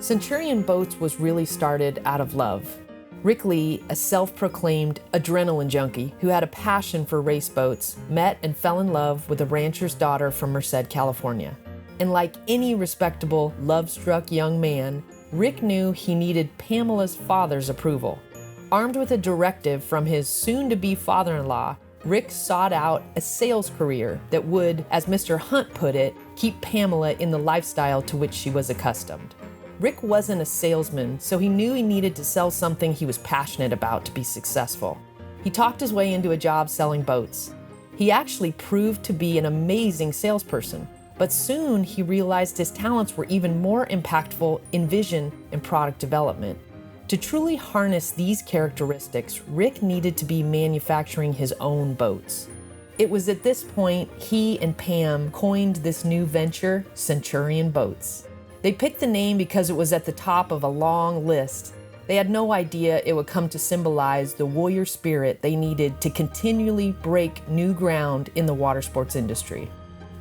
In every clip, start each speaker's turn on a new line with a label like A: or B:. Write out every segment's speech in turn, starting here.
A: Centurion Boats was really started out of love. Rick Lee, a self-proclaimed adrenaline junkie who had a passion for race boats, met and fell in love with a rancher's daughter from Merced, California. And like any respectable, love-struck young man, Rick knew he needed Pamela's father's approval. Armed with a directive from his soon-to-be father-in-law, Rick sought out a sales career that would, as Mr. Hunt put it, keep Pamela in the lifestyle to which she was accustomed. Rick wasn't a salesman, so he knew he needed to sell something he was passionate about to be successful. He talked his way into a job selling boats. He actually proved to be an amazing salesperson, but soon he realized his talents were even more impactful in vision and product development. To truly harness these characteristics, Rick needed to be manufacturing his own boats. It was at this point he and Pam coined this new venture, Centurion Boats. They picked the name because it was at the top of a long list. They had no idea it would come to symbolize the warrior spirit they needed to continually break new ground in the water sports industry.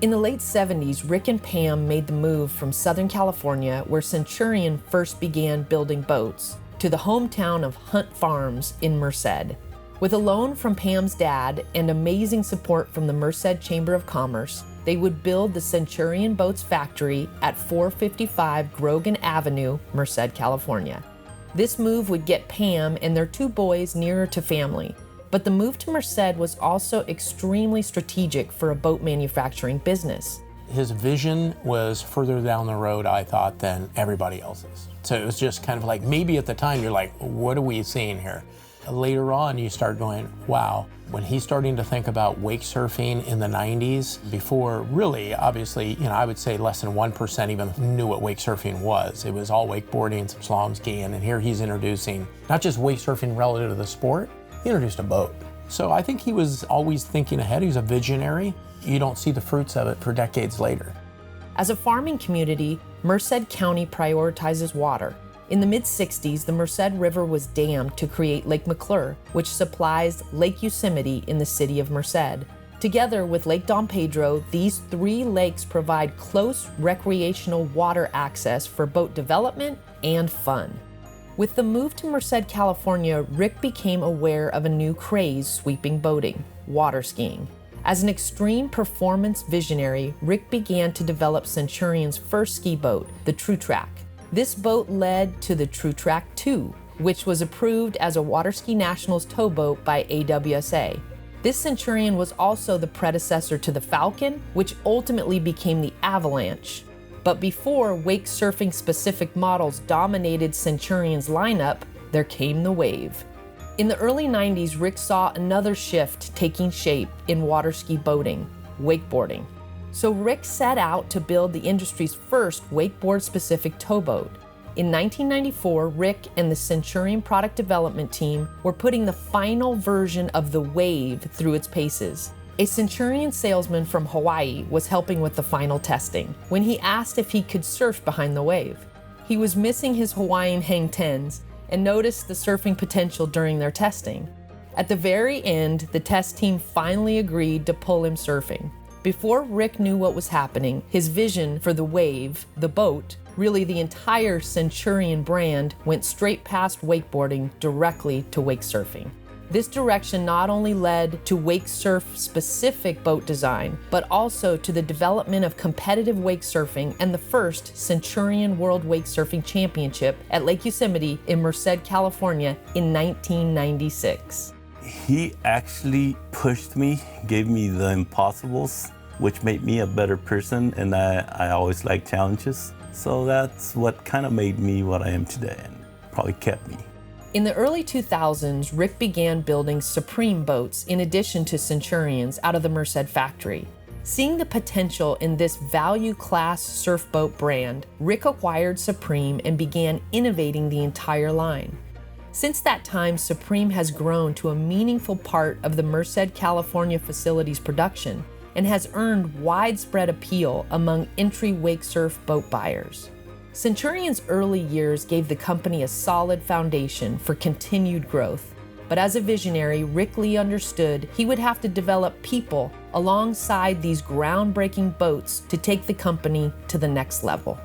A: In the late 70s, Rick and Pam made the move from Southern California, where Centurion first began building boats, to the hometown of Hunt Farms in Merced. With a loan from Pam's dad and amazing support from the Merced Chamber of Commerce, they would build the Centurion Boats factory at 455 Grogan Avenue, Merced, California. This move would get Pam and their two boys nearer to family, but the move to Merced was also extremely strategic for a boat manufacturing business.
B: His vision was further down the road, I thought, than everybody else's. So it was just kind of like, maybe at the time you're like, what are we seeing here? Later on, you start going, wow. When he's starting to think about wake surfing in the 90s, before really, obviously, I would say less than 1% even knew what wake surfing was. It was all wakeboarding, some slalom skiing, and here he's introducing not just wake surfing relative to the sport, he introduced a boat. So I think he was always thinking ahead. He was a visionary. You don't see the fruits of it for decades later.
A: As a farming community, Merced County prioritizes water. In the mid-60s, the Merced River was dammed to create Lake McClure, which supplies Lake Yosemite in the city of Merced. Together with Lake Don Pedro, these three lakes provide close recreational water access for boat development and fun. With the move to Merced, California, Rick became aware of a new craze sweeping boating: water skiing. As an extreme performance visionary, Rick began to develop Centurion's first ski boat, the True Track. This boat led to the True Track 2, which was approved as a Water Ski Nationals towboat by AWSA. This Centurion was also the predecessor to the Falcon, which ultimately became the Avalanche. But before wake surfing specific models dominated Centurion's lineup, there came the Wave. In the early 90s, Rick saw another shift taking shape in water ski boating: wakeboarding. So Rick set out to build the industry's first wakeboard-specific towboat. In 1994, Rick and the Centurion product development team were putting the final version of the Wave through its paces. A Centurion salesman from Hawaii was helping with the final testing when he asked if he could surf behind the Wave. He was missing his Hawaiian hang tens and noticed the surfing potential during their testing. At the very end, the test team finally agreed to pull him surfing. Before Rick knew what was happening, his vision for the Wave, the boat, really the entire Centurion brand, went straight past wakeboarding directly to wake surfing. This direction not only led to wake surf specific boat design, but also to the development of competitive wake surfing and the first Centurion World Wake Surfing Championship at Lake Yosemite in Merced, California in 1996.
C: He actually pushed me, gave me the impossibles, which made me a better person, and I always like challenges. So that's what kind of made me what I am today and probably kept me.
A: In the early 2000s, Rick began building Supreme boats in addition to Centurions out of the Merced factory. Seeing the potential in this value class surf boat brand, Rick acquired Supreme and began innovating the entire line. Since that time, Supreme has grown to a meaningful part of the Merced, California facility's production and has earned widespread appeal among entry wake surf boat buyers. Centurion's early years gave the company a solid foundation for continued growth, but as a visionary, Rick Lee understood he would have to develop people alongside these groundbreaking boats to take the company to the next level.